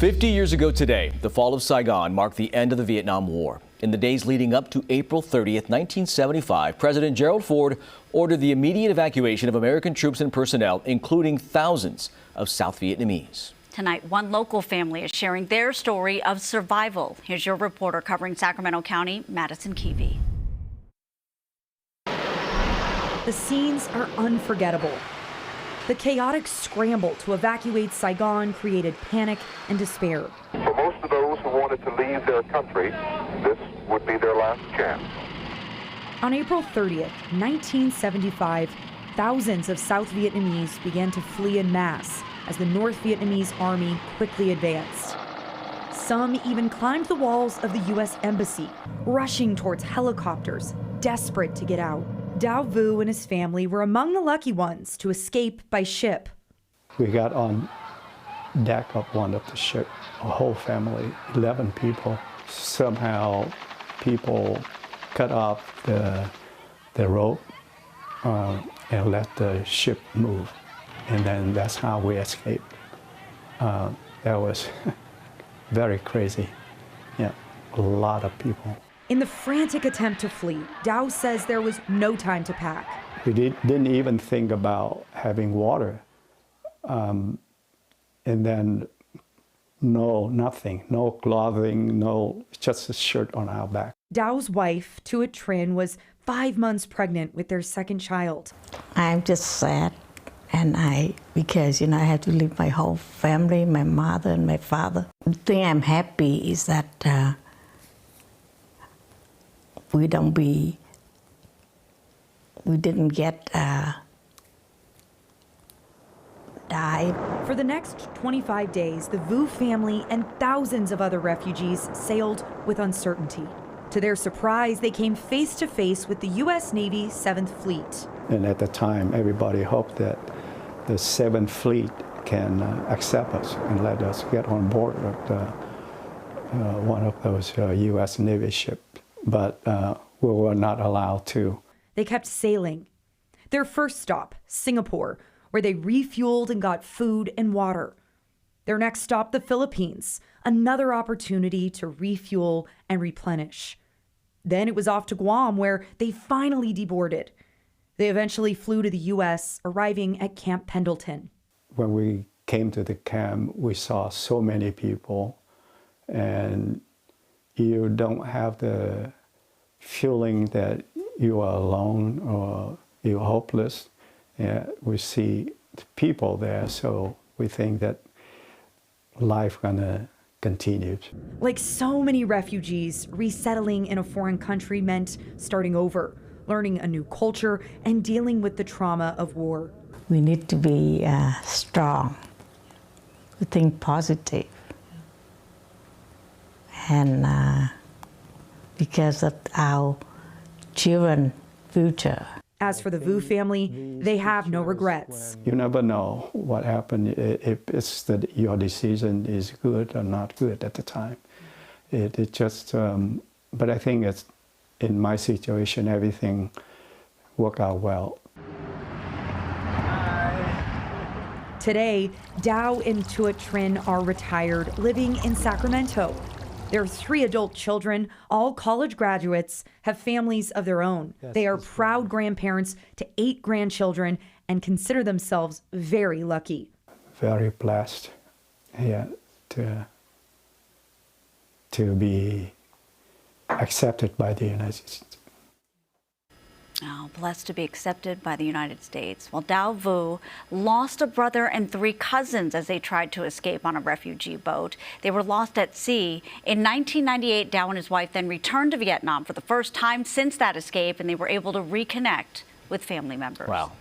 50 years ago today, the Fall of Saigon marked the end of the Vietnam War. In the days leading up to April 30th, 1975, President Gerald Ford ordered the immediate evacuation of American troops and personnel, including thousands of South Vietnamese. Tonight, one local family is sharing their story of survival. Here's your reporter covering Sacramento County, Madison Keevee. The scenes are unforgettable. The chaotic scramble to evacuate Saigon created panic and despair. For most of those who wanted to leave their country, this would be their last chance. On April 30th, 1975, thousands of South Vietnamese began to flee en masse as the North Vietnamese army quickly advanced. Some even climbed the walls of the U.S. Embassy, rushing towards helicopters, desperate to get out. Dao Vu and his family were among the lucky ones to escape by ship. We got on deck of one of the ship, a whole family, 11 people. Somehow people cut off the rope and let the ship move. And then that's how we escaped. That was very crazy. Yeah, a lot of people. In the frantic attempt to flee, Dao says there was no time to pack. We didn't even think about having water. And then nothing, no clothing, just a shirt on our back. Dao's wife, Tuat Trin, was 5 months pregnant with their second child. I'm just sad, because I had to leave my whole family, my mother and my father. The thing I'm happy is that we didn't get died. For the next 25 days, the Vu family and thousands of other refugees sailed with uncertainty. To their surprise, they came face to face with the U.S. Navy 7th Fleet. And at the time, everybody hoped that the 7th Fleet can accept us and let us get on board of one of those U.S. Navy ships. But we were not allowed to. They kept sailing. Their first stop, Singapore, where they refueled and got food and water. Their next stop, the Philippines, another opportunity to refuel and replenish. Then it was off to Guam, where they finally deboarded. They eventually flew to the U.S., arriving at Camp Pendleton. When we came to the camp, we saw so many people, and you don't have the feeling that you are alone or you're hopeless. Yeah, we see people there, so we think that life gonna continue. Like so many refugees, resettling in a foreign country meant starting over, learning a new culture, and dealing with the trauma of war. We need to be strong, to think positive, and because of our children's future. As for the Vu family, they have no regrets. You never know what happened, if it's that your decision is good or not good at the time. It just, but I think it's, in my situation, everything worked out well. Today, Dao and Tuat Trin are retired, living in Sacramento. Their 3 adult children, all college graduates, have families of their own. They are proud grandparents to 8 grandchildren and consider themselves very lucky. Very blessed, yeah, to be accepted by the United States. Oh, blessed to be accepted by the United States. Well, Dao Vu lost a brother and 3 cousins as they tried to escape on a refugee boat. They were lost at sea. In 1998, Dao and his wife then returned to Vietnam for the first time since that escape, and they were able to reconnect with family members. Wow.